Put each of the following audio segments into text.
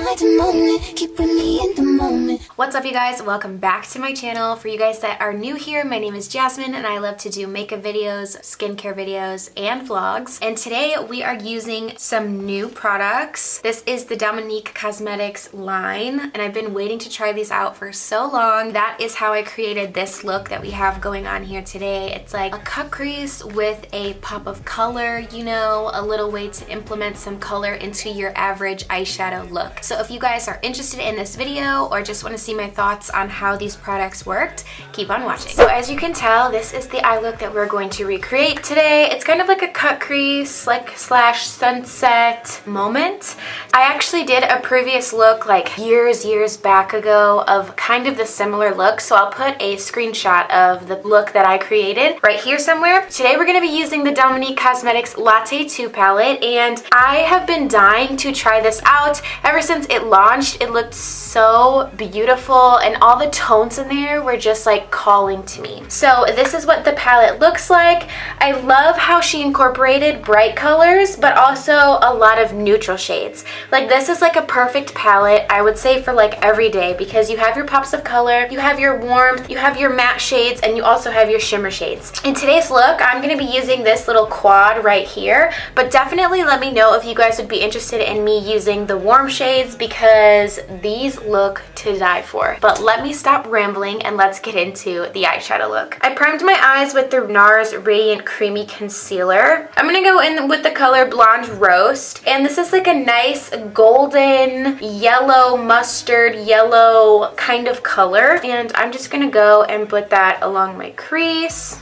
like the moment, keep with me in the moment. What's up, you guys? Welcome back to my channel. For you guys that are new here, my name is Jasmine and I love to do makeup videos, skincare videos, and vlogs. And today we are using some new products. This is the Dominique Cosmetics line, and I've been waiting to try these out for so long. That is how I created this look that we have going on here today. It's like a cut crease with a pop of color, you know, a little way to implement some color into your average eyeshadow look. So if you guys are interested in this video or just want to see my thoughts on how these products worked, keep on watching. So as you can tell, this is the eye look that we're going to recreate today. It's kind of like a cut crease, like slash sunset moment. I actually did a previous look like years back ago of kind of the similar look, so I'll put a screenshot of the look that I created right here somewhere. Today we're going to be using the Dominique Cosmetics Latte 2 palette, and I have been dying to try this out. Ever since it launched, it looked so beautiful and all the tones in there were just like calling to me. So this is what the palette looks like. I love how she incorporated bright colors but also a lot of neutral shades. Like, this is like a perfect palette, I would say, for like every day, because you have your pops of color, you have your warmth, you have your matte shades, and you also have your shimmer shades. In today's look, I'm going to be using this little quad right here, but definitely let me know if you guys would be interested in me using the warm shades, because these look to die for. But let me stop rambling and let's get into the eyeshadow look. I primed my eyes with the NARS Radiant Creamy Concealer. I'm gonna go in with the color Blonde Roast, and this is like a nice golden yellow, mustard yellow kind of color, and I'm just gonna go and put that along my crease.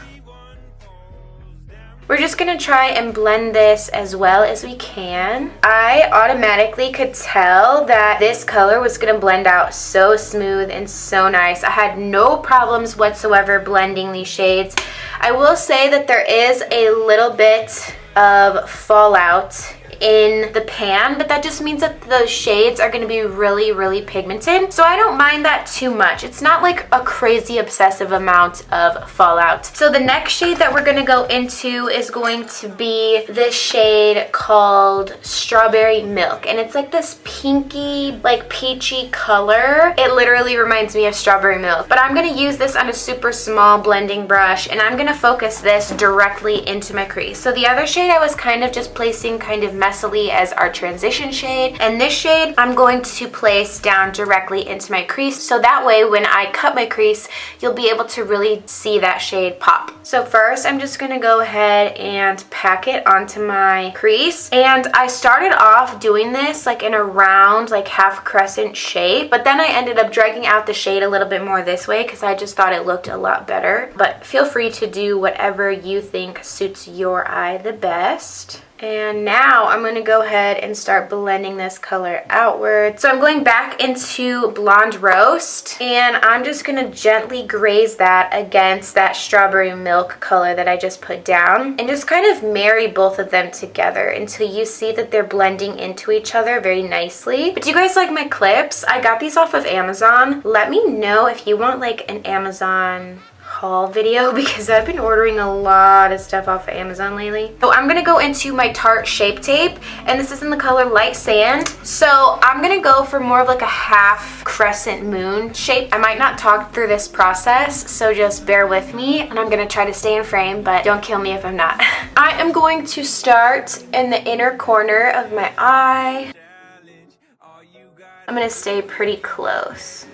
We're just gonna try and blend this as well as we can. I automatically could tell that this color was gonna blend out so smooth and so nice. I had no problems whatsoever blending these shades. I will say that there is a little bit of fallout in the pan, but that just means that the shades are going to be really pigmented, so I don't mind that too much. It's not like a crazy obsessive amount of fallout. So the next shade that we're going to go into is going to be this shade called Strawberry Milk, and it's like this pinky, like peachy color. It literally reminds me of strawberry milk, but I'm going to use this on a super small blending brush, and I'm going to focus this directly into my crease. So the other shade I was kind of just placing kind of messily as our transition shade, and this shade I'm going to place down directly into my crease, so that way when I cut my crease you'll be able to really see that shade pop. So first I'm just gonna go ahead and pack it onto my crease, and I started off doing this like in a round, like half crescent shape, but then I ended up dragging out the shade a little bit more this way because I just thought it looked a lot better. But feel free to do whatever you think suits your eye the best. And now I'm going to go ahead and start blending this color outward. So I'm going back into Blonde Roast, and I'm just going to gently graze that against that Strawberry Milk color that I just put down, and just kind of marry both of them together until you see that they're blending into each other very nicely. But do you guys like my clips? I got these off of Amazon. Let me know if you want like an Amazon haul video, because I've been ordering a lot of stuff off of Amazon lately. So I'm gonna go into my Tarte Shape Tape, and this is in the color Light Sand. So I'm gonna go for more of like a half crescent moon shape. I might not talk through this process, so just bear with me, and I'm gonna try to stay in frame, but don't kill me if I'm not. I am going to start in the inner corner of my eye. I'm gonna stay pretty close.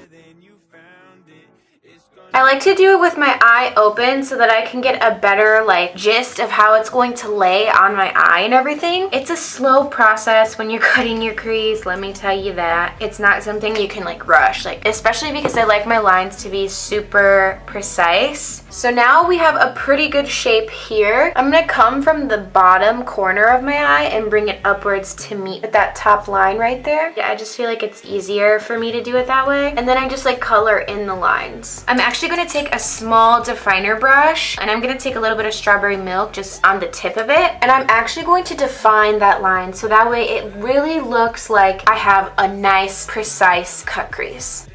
I like to do it with my eye open so that I can get a better like gist of how it's going to lay on my eye and everything. It's a slow process when you're cutting your crease, let me tell you that. It's not something you can like rush, like especially because I like my lines to be super precise. So now we have a pretty good shape here. I'm gonna come from the bottom corner of my eye and bring it upwards to meet with that top line right there. Yeah, I just feel like it's easier for me to do it that way. And then I just like color in the lines. I'm actually going to take a small definer brush, and I'm going to take a little bit of Strawberry Milk just on the tip of it, and I'm actually going to define that line so that way it really looks like I have a nice precise cut crease.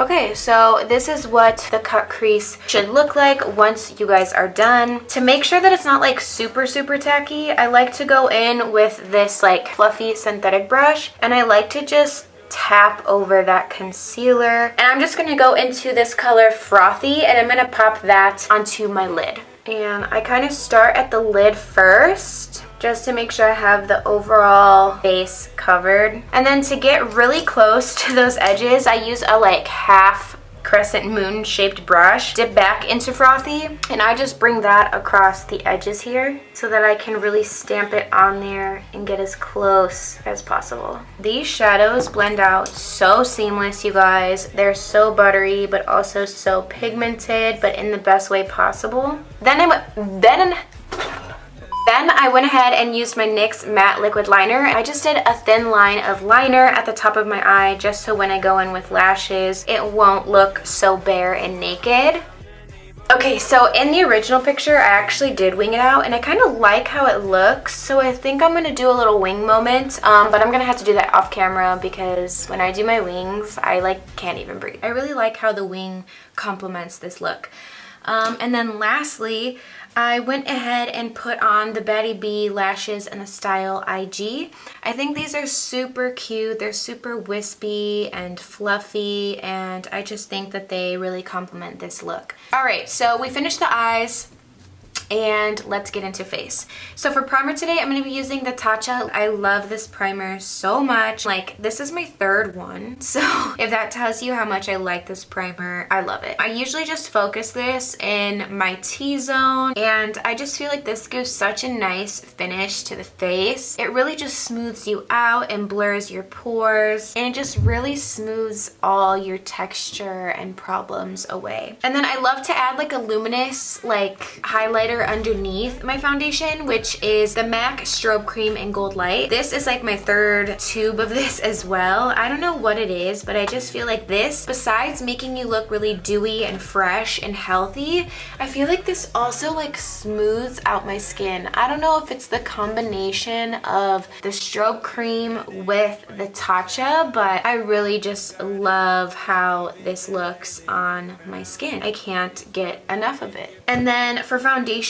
Okay, so this is what the cut crease should look like once you guys are done. To make sure that it's not like super tacky, I like to go in with this like fluffy synthetic brush, and I like to just tap over that concealer. And I'm just gonna go into this color Frothy, and I'm gonna pop that onto my lid. And I kind of start at the lid first, just to make sure I have the overall base covered. And then to get really close to those edges, I use a like half crescent moon shaped brush, dip back into Frothy, and I just bring that across the edges here so that I can really stamp it on there and get as close as possible. These shadows blend out so seamless, you guys. They're so buttery but also so pigmented, but in the best way possible. Then I went ahead and used my NYX matte liquid liner. I just did a thin line of liner at the top of my eye just so when I go in with lashes, it won't look so bare and naked. Okay, so in the original picture, I actually did wing it out, and I kind of like how it looks, so I think I'm going to do a little wing moment, but I'm going to have to do that off camera because when I do my wings, I like can't even breathe. I really like how the wing complements this look. And then lastly, I went ahead and put on the Betty B lashes in the style IG. I think these are super cute. They're super wispy and fluffy, and I just think that they really complement this look. All right, so we finished the eyes. And let's get into face. So for primer today, I'm going to be using the Tatcha. I love this primer so much. Like, this is my third one. So if that tells you how much I like this primer, I love it. I usually just focus this in my T-zone, and I just feel like this gives such a nice finish to the face. It really just smooths you out and blurs your pores, and it just really smooths all your texture and problems away. And then I love to add like a luminous like highlighter underneath my foundation, which is the MAC Strobe Cream in Gold Light. This is like my third tube of this as well. I don't know what it is, but I just feel like this, besides making you look really dewy and fresh and healthy, I feel like this also like smooths out my skin. I don't know if it's the combination of the strobe cream with the Tatcha, but I really just love how this looks on my skin. I can't get enough of it. And then for foundation,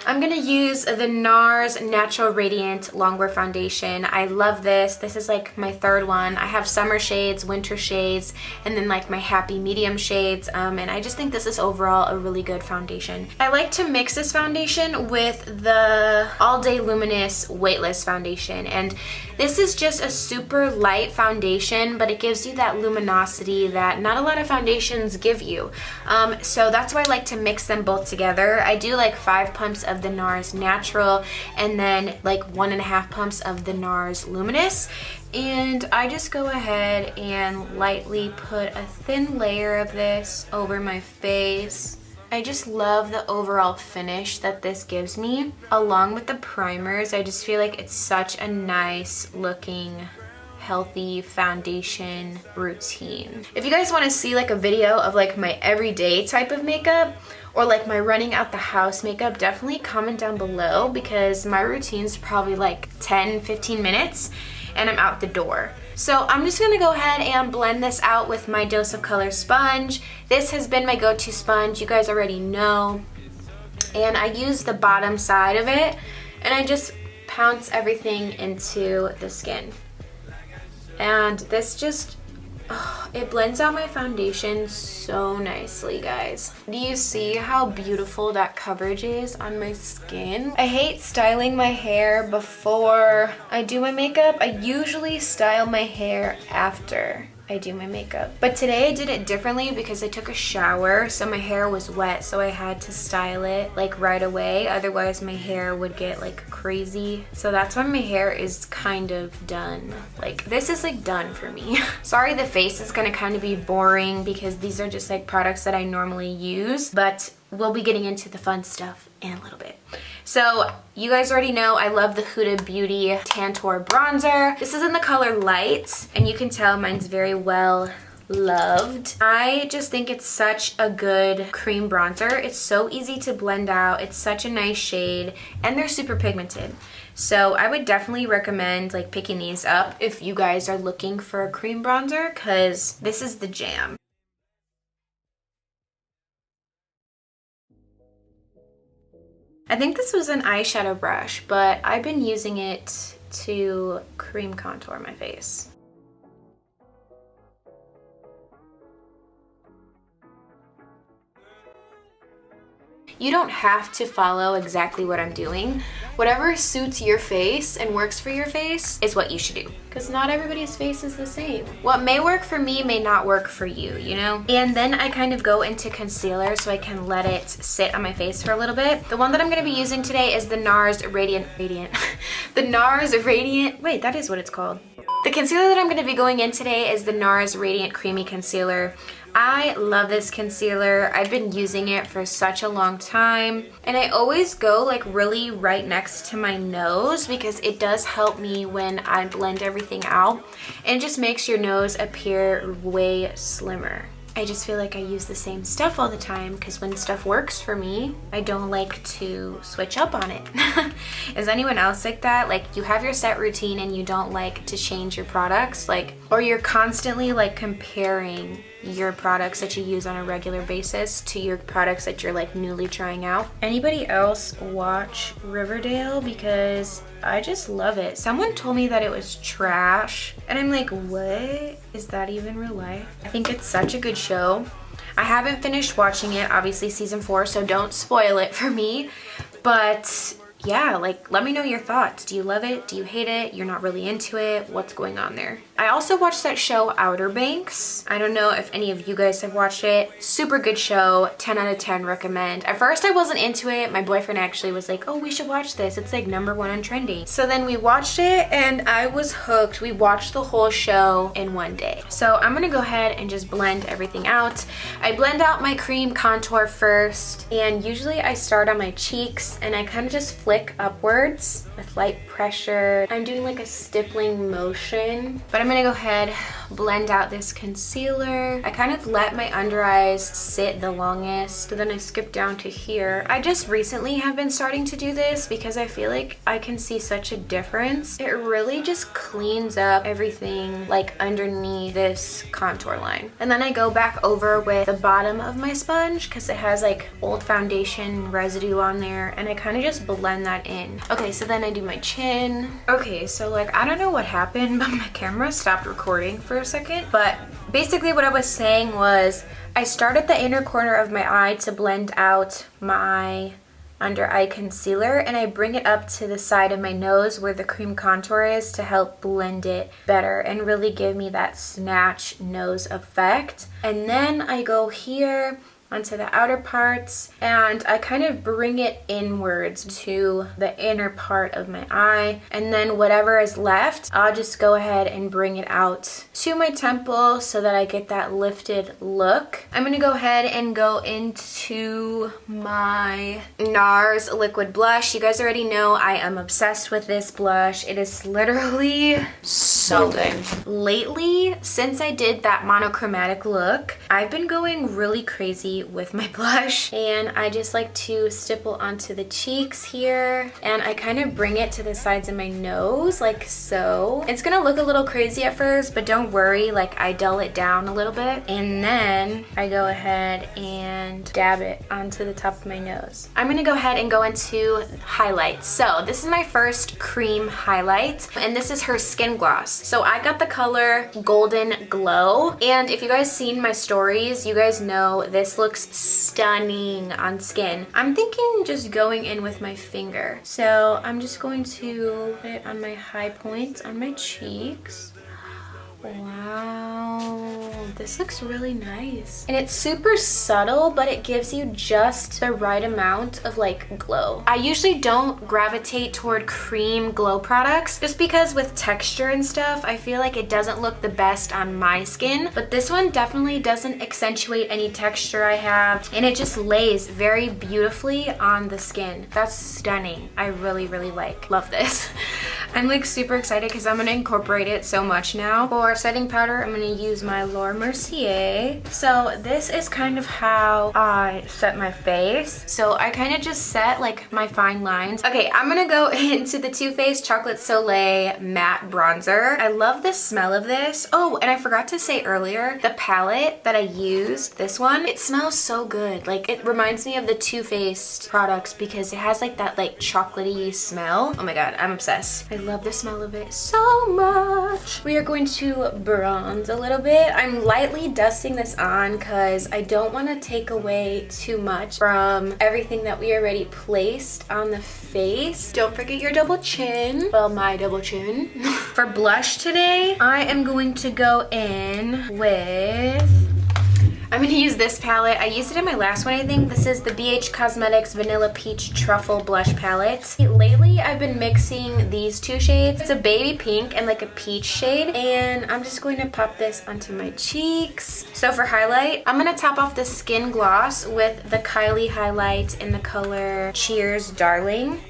I'm going to use the NARS Natural Radiant Longwear Foundation. I love this. This is like my third one. I have summer shades, winter shades, and then like my happy medium shades, and I just think this is overall a really good foundation. I like to mix this foundation with the All Day Luminous Weightless Foundation, and this is just a super light foundation, but it gives you that luminosity that not a lot of foundations give you. So that's why I like to mix them both together. I do like 5 pumps of the NARS Natural and then like 1.5 pumps of the NARS Luminous. And I just go ahead and lightly put a thin layer of this over my face. I just love the overall finish that this gives me. Along with the primers, I just feel like it's such a nice looking healthy foundation routine. If you guys want to see like a video of like my everyday type of makeup or like my running out the house makeup, definitely comment down below because my routine's probably like 10-15 minutes and I'm out the door. So I'm just going to go ahead and blend this out with my Dose of Color sponge. This has been my go-to sponge, you guys already know. And I use the bottom side of it and I just pounce everything into the skin. And this just, it blends out my foundation so nicely, guys. Do you see how beautiful that coverage is on my skin? I hate styling my hair before I do my makeup. I usually style my hair after I do my makeup. But today I did it differently because I took a shower, so my hair was wet, so I had to style it like right away. Otherwise my hair would get like crazy. So that's why my hair is kind of done. Like this is like done for me. Sorry the face is gonna kind of be boring because these are just like products that I normally use, but we'll be getting into the fun stuff in a little bit. So you guys already know I love the Huda Beauty Tantour bronzer. This is in the color Light, and you can tell mine's very well loved. I just think it's such a good cream bronzer. It's so easy to blend out. It's such a nice shade, and they're super pigmented. So I would definitely recommend like picking these up if you guys are looking for a cream bronzer, because this is the jam. I think this was an eyeshadow brush, but I've been using it to cream contour my face. You don't have to follow exactly what I'm doing. Whatever suits your face and works for your face is what you should do. Because not everybody's face is the same. What may work for me may not work for you, you know? And then I kind of go into concealer so I can let it sit on my face for a little bit. The one that I'm going to be using today is the NARS Radiant. The NARS Radiant, wait, that is what it's called. The concealer that I'm going to be going in today is the NARS Radiant Creamy Concealer. I love this concealer. I've been using it for such a long time, and I always go like really right next to my nose because it does help me when I blend everything out, and it just makes your nose appear way slimmer. I just feel like I use the same stuff all the time because when stuff works for me, I don't like to switch up on it. Is anyone else like that? Like you have your set routine and you don't like to change your products, like, or you're constantly like comparing your products that you use on a regular basis to your products that you're like newly trying out. Anybody else watch Riverdale? Because I just love it. Someone told me that it was trash and I'm like, what? Is that even real life? I think it's such a good show. I haven't finished watching it, obviously season 4, so don't spoil it for me, but yeah, like let me know your thoughts. Do you love it? Do you hate it? You're not really into it? What's going on there? I also watched that show Outer Banks. I don't know if any of you guys have watched it. Super good show, 10 out of 10 recommend. At first I wasn't into it. My boyfriend actually was like, oh, we should watch this. It's like #1 on trending. So then we watched it and I was hooked. We watched the whole show in one day. So I'm gonna go ahead and just blend everything out. I blend out my cream contour first, and usually I start on my cheeks and I kind of just flick upwards with light pressure. I'm doing like a stippling motion, but I'm gonna go ahead, blend out this concealer. I kind of let my under eyes sit the longest, so then I skip down to here. I just recently have been starting to do this because I feel like I can see such a difference. It really just cleans up everything like underneath this contour line. And then I go back over with the bottom of my sponge because it has like old foundation residue on there, and I kind of just blend that in. Okay, so then I do my chin. Okay, so like I don't know what happened, but my camera stopped recording for a second, but basically what I was saying was I start at the inner corner of my eye to blend out my under eye concealer, and I bring it up to the side of my nose where the cream contour is to help blend it better and really give me that snatch nose effect. And then I go here onto the outer parts and I kind of bring it inwards to the inner part of my eye, and then whatever is left I'll just go ahead and bring it out to my temple so that I get that lifted look. I'm gonna go ahead and go into my NARS liquid blush. You guys already know I am obsessed with this blush. It is literally so good. Lately, since I did that monochromatic look, I've been going really crazy with my blush, and I just like to stipple onto the cheeks here, and I kind of bring it to the sides of my nose like so. It's gonna look a little crazy at first, but don't worry, like I dull it down a little bit, and then I go ahead and dab it onto the top of my nose. I'm gonna go ahead and go into highlights. So this is my first cream highlight, and this is her skin gloss. So I got the color Golden Glow, and if you guys seen my stories, you guys know this looks stunning on skin. I'm thinking just going in with my finger. So I'm just going to put it on my high points on my cheeks. Wow, this looks really nice. And it's super subtle, but it gives you just the right amount of like glow. I usually don't gravitate toward cream glow products just because with texture and stuff, I feel like it doesn't look the best on my skin. But this one definitely doesn't accentuate any texture I have, and it just lays very beautifully on the skin. That's stunning. I really, really love this. I'm like super excited because I'm gonna incorporate it so much now. For setting powder, I'm gonna use my Laura Mercier. So this is kind of how I set my face. So I kind of just set like my fine lines. Okay, I'm gonna go into the Too Faced Chocolate Soleil Matte Bronzer. I love the smell of this. Oh, and I forgot to say earlier, the palette that I used, this one, it smells so good. Like it reminds me of the Too Faced products because it has like that like chocolatey smell. Oh my god, I'm obsessed. I love the smell of it so much. We are going to bronze a little bit. I'm lightly dusting this on because I don't want to take away too much from everything that we already placed on the face. Don't forget your double chin. Well, my double chin. For blush today, I am going to go in with... I'm going to use this palette. I used it in my last one, I think. This is the BH Cosmetics Vanilla Peach Truffle Blush Palette. Lately, I've been mixing these two shades. It's a baby pink and like a peach shade. And I'm just going to pop this onto my cheeks. So for highlight, I'm going to top off the skin gloss with the Kylie highlight in the color Cheers Darling.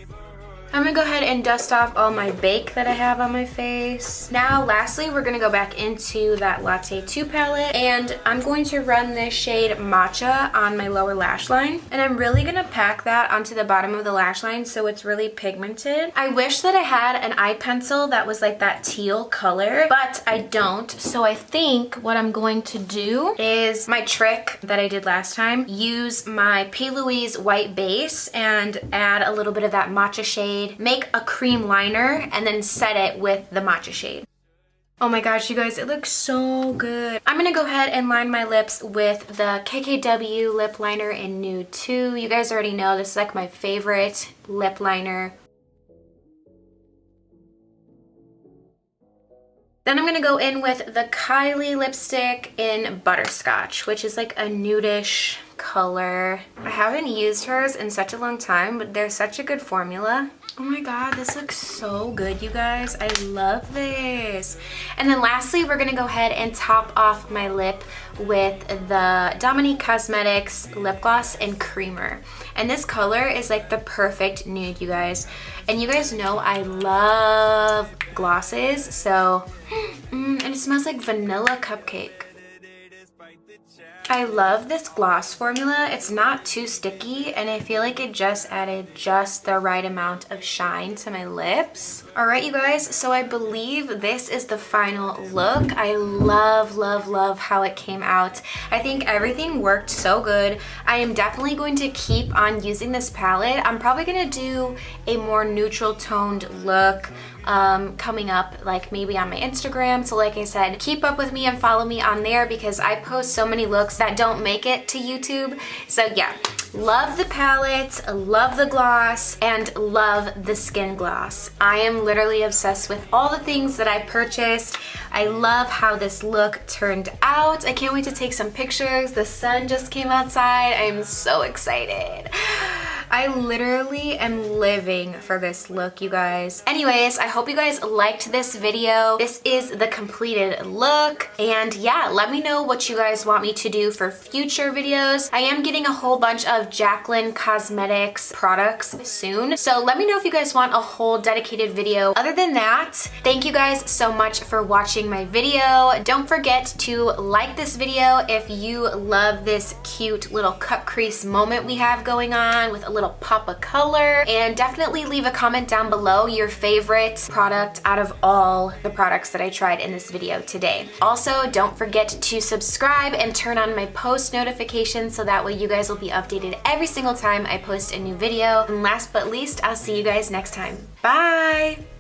I'm gonna go ahead and dust off all my bake that I have on my face. Now, lastly, we're gonna go back into that Latte 2 palette, and I'm going to run this shade Matcha on my lower lash line. And I'm really gonna pack that onto the bottom of the lash line so it's really pigmented. I wish that I had an eye pencil that was like that teal color, but I don't. So I think what I'm going to do is my trick that I did last time, use my P. Louise white base and add a little bit of that matcha shade, make a cream liner, and then set it with the matcha shade. Oh my gosh, you guys, it looks so good. I'm gonna go ahead and line my lips with the KKW lip liner in Nude 2. You guys already know this is like my favorite lip liner. Then I'm gonna go in with the Kylie lipstick in Butterscotch, which is like a nudish color. I haven't used hers in such a long time, but they're such a good formula. Oh my god, this looks so good, you guys. I love this. And then lastly, we're gonna go ahead and top off my lip with the Dominique Cosmetics lip gloss in Creamer. And this color is like the perfect nude, you guys. And you guys know I love glosses, so, and it smells like vanilla cupcake. I love this gloss formula. It's not too sticky, and I feel like it just added just the right amount of shine to my lips. All right, you guys, so I believe this is the final look. I love, love, love how it came out. I think everything worked so good. I am definitely going to keep on using this palette. I'm probably gonna do a more neutral toned look coming up, like maybe on my Instagram. So like I said, keep up with me and follow me on there because I post so many looks that don't make it to YouTube. So yeah, love the palette, love the gloss, and love the skin gloss. I am literally obsessed with all the things that I purchased. I love how this look turned out. I can't wait to take some pictures. The sun just came outside. I am so excited. I literally am living for this look, you guys. Anyways, I hope you guys liked this video. This is the completed look. And yeah, let me know what you guys want me to do for future videos. I am getting a whole bunch of Jaclyn Cosmetics products soon. So let me know if you guys want a whole dedicated video. Other than that, thank you guys so much for watching my video. Don't forget to like this video if you love this cute little cut crease moment we have going on with a little pop of color, and definitely leave a comment down below your favorite product out of all the products that I tried in this video today. Also, don't forget to subscribe and turn on my post notifications so that way you guys will be updated every single time I post a new video. And last but least, I'll see you guys next time. Bye!